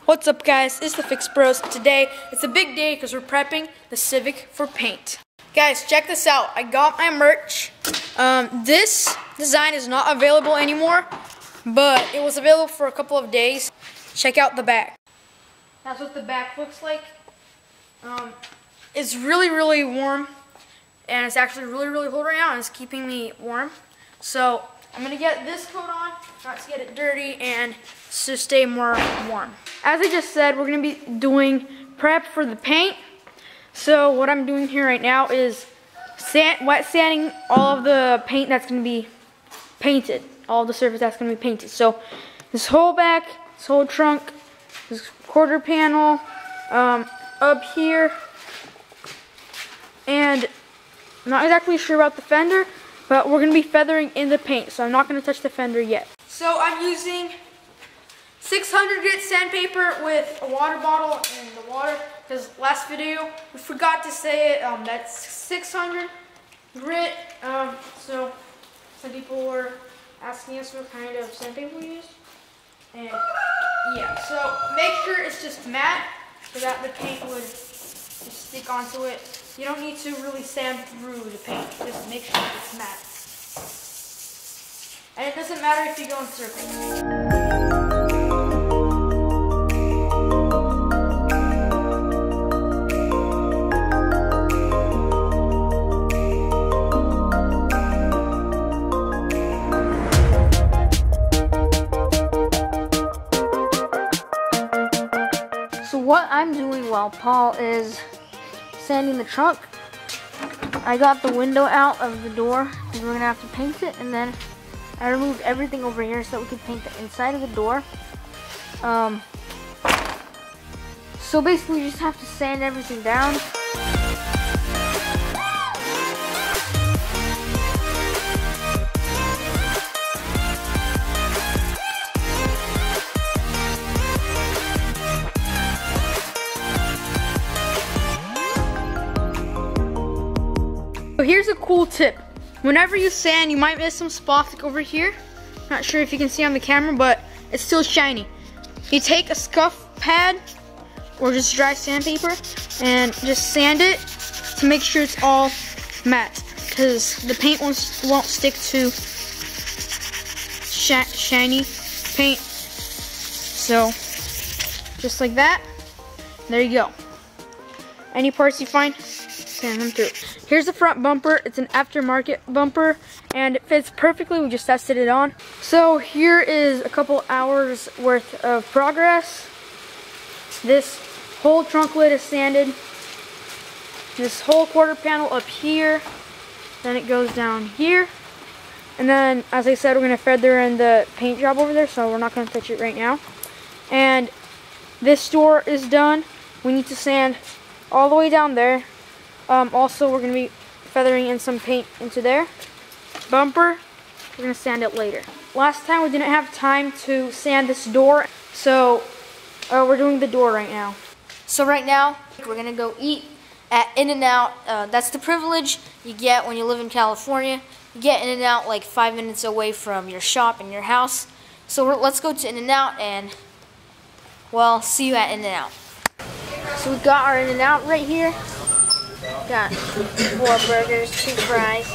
What's up, guys? It's the FixBroz. Today, it's a big day because we're prepping the Civic for paint. Guys, check this out. I got my merch. This design is not available anymore, but it was available for a couple of days. Check out the back. That's what the back looks like. It's really warm, and it's actually really cold right now, and it's keeping me warm. So I'm gonna get this coat on, not to get it dirty, and to stay more warm. As I just said, we're gonna be doing prep for the paint. So what I'm doing here right now is wet sanding all of the paint that's gonna be painted, all of the surface that's gonna be painted. So this whole back, this whole trunk, this quarter panel, up here, and I'm not exactly sure about the fender, but we're gonna be feathering in the paint, so I'm not gonna touch the fender yet. So I'm using 600 grit sandpaper with a water bottle and the water, because last video we forgot to say it. That's 600 grit. So some people were asking us what kind of sandpaper we use, and yeah. So make sure it's just matte, so that the paint would just stick onto it. You don't need to really sand through the paint. Just make sure it's matte. And it doesn't matter if you go in circles. So what I'm doing while Paul is sanding the trunk, I got the window out of the door because we're gonna have to paint it, and then I removed everything over here so that we could paint the inside of the door. So basically you just have to sand everything down. So here's a cool tip. Whenever you sand, you might miss some spots like over here. Not sure if you can see on the camera, but it's still shiny. You take a scuff pad or just dry sandpaper and just sand it to make sure it's all matte, because the paint won't stick to shiny paint. So just like that. There you go. Any parts you find, sand them through. Here's the front bumper. It's an aftermarket bumper and it fits perfectly. We just tested it on. So here is a couple hours worth of progress. This whole trunk lid is sanded. This whole quarter panel up here. Then it goes down here. And then, as I said, we're gonna feather in the paint job over there, so we're not gonna touch it right now. And this door is done. We need to sand all the way down there. Also, we're going to be feathering in some paint into there. Bumper, we're going to sand it later. Last time we didn't have time to sand this door, so we're doing the door right now. So right now, we're going to go eat at In-N-Out. That's the privilege you get when you live in California. You get In-N-Out like 5 minutes away from your shop and your house. So let's go to In-N-Out and, well, see you at In-N-Out. So we got our In-N-Out right here. Got 4 burgers, 2 fries.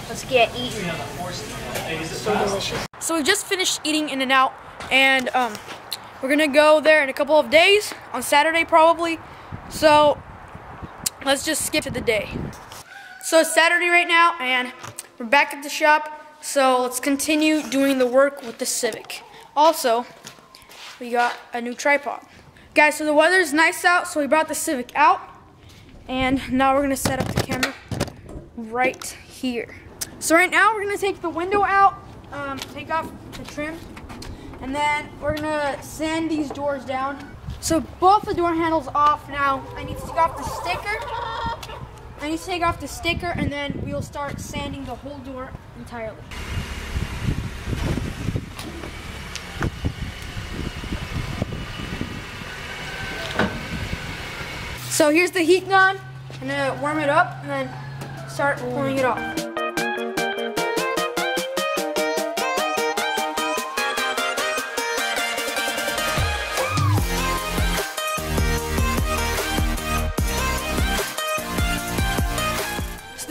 Let's get eating. So delicious. So we just finished eating In-N-Out, and we're gonna go there in a couple of days, on Saturday probably. So let's just skip to the day. So it's Saturday right now, and we're back at the shop. So let's continue doing the work with the Civic. Also, we got a new tripod. Guys, so the weather's nice out, so we brought the Civic out. And now we're gonna set up the camera right here. So right now we're gonna take the window out, take off the trim, and then we're gonna sand these doors down. So both the door handles off now. I need to take off the sticker. And then we'll start sanding the whole door entirely. So here's the heat gun. I'm gonna warm it up and then start pulling it off.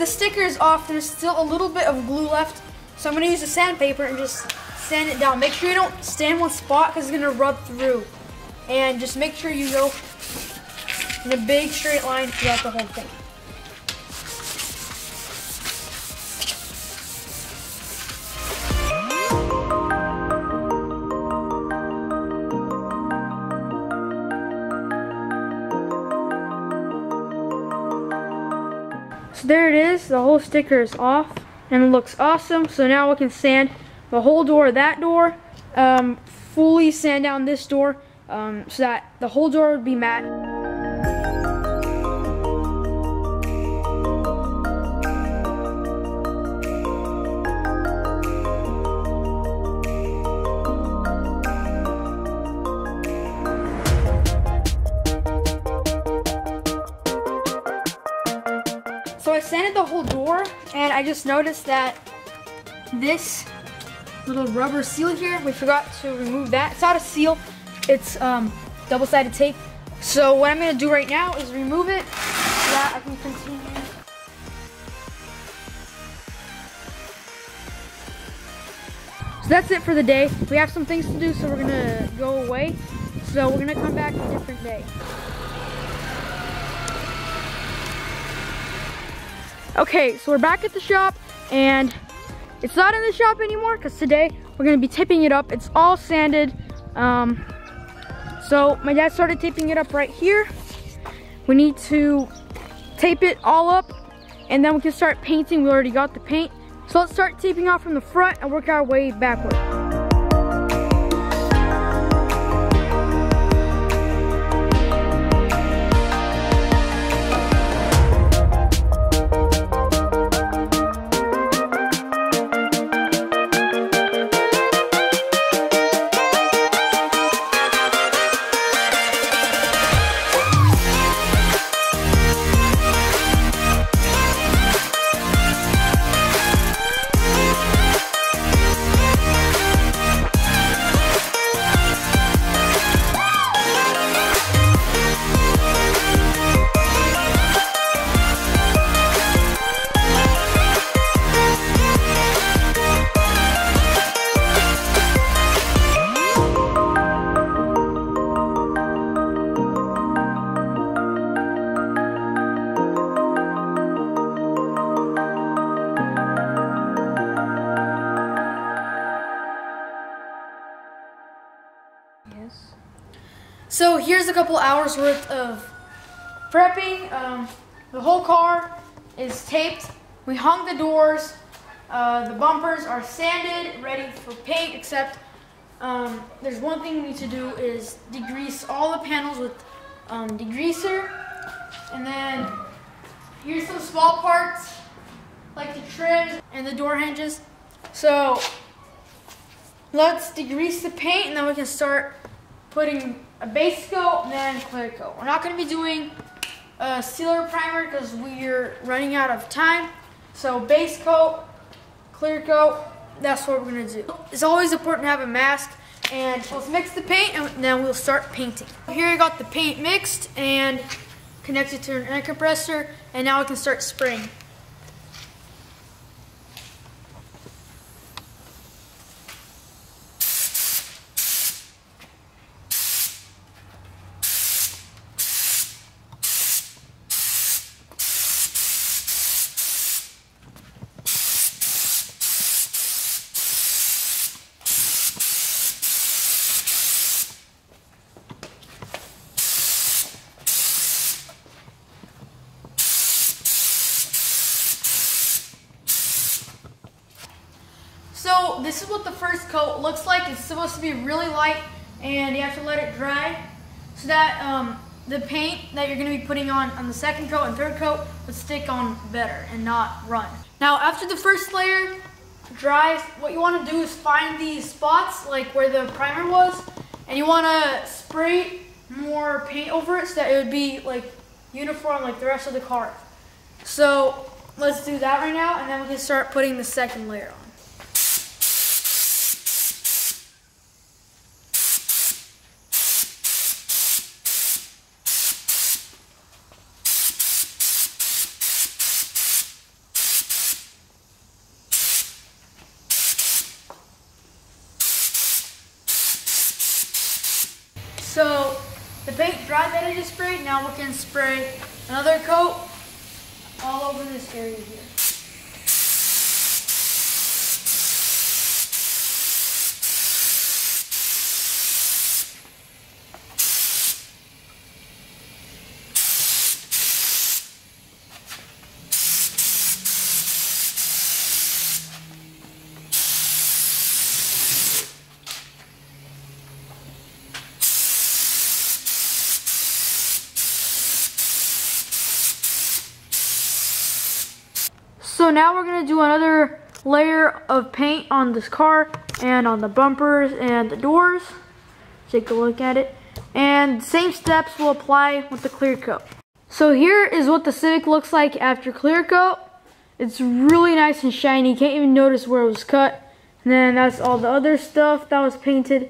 the sticker is off, there's still a little bit of glue left. So I'm gonna use a sandpaper and just sand it down. Make sure you don't stand one spot because it's gonna rub through. And just make sure you go in a big straight line throughout the whole thing. So there it is, the whole sticker is off and it looks awesome. So now we can sand the whole door, that door, fully sand down this door so that the whole door would be matte. So I sanded the whole door, and I just noticed that this little rubber seal here, we forgot to remove that. It's not a seal, it's double-sided tape. So what I'm gonna do right now is remove it so that I can continue. So that's it for the day. We have some things to do, so we're gonna go away. So we're gonna come back a different day. Okay, so we're back at the shop, and it's not in the shop anymore because today we're gonna be taping it up. It's all sanded. So my dad started taping it up right here. We need to tape it all up, and then we can start painting. We already got the paint. So let's start taping off from the front and work our way backward. So here's a couple hours worth of prepping. The whole car is taped. We hung the doors. The bumpers are sanded, ready for paint, except there's one thing we need to do is degrease all the panels with degreaser. And then here's some small parts like the trim and the door hinges. So let's degrease the paint, and then we can start putting a base coat and then clear coat. We're not going to be doing a sealer primer because we're running out of time. So base coat, clear coat, that's what we're going to do. It's always important to have a mask, and let's mix the paint and then we'll start painting. Here I got the paint mixed and connected to an air compressor, and now we can start spraying. So this is what the first coat looks like. It's supposed to be really light, and you have to let it dry so that the paint that you're going to be putting on the second coat and third coat would stick on better and not run. Now after the first layer dries, what you want to do is find these spots like where the primer was, and you want to spray more paint over it so that it would be like uniform like the rest of the car. So let's do that right now, and then we can start putting the second layer on. So the paint dried that I just sprayed. Now we can spray another coat all over this area here. So now we're gonna do another layer of paint on this car and on the bumpers and the doors. Take a look at it. And same steps will apply with the clear coat. So here is what the Civic looks like after clear coat. It's really nice and shiny. You can't even notice where it was cut. And then that's all the other stuff that was painted.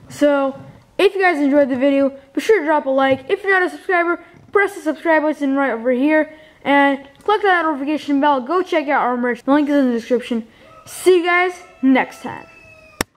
So if you guys enjoyed the video, be sure to drop a like. If you're not a subscriber, press the subscribe button right over here. And click that notification bell. Go check out our merch. The link is in the description. See you guys next time.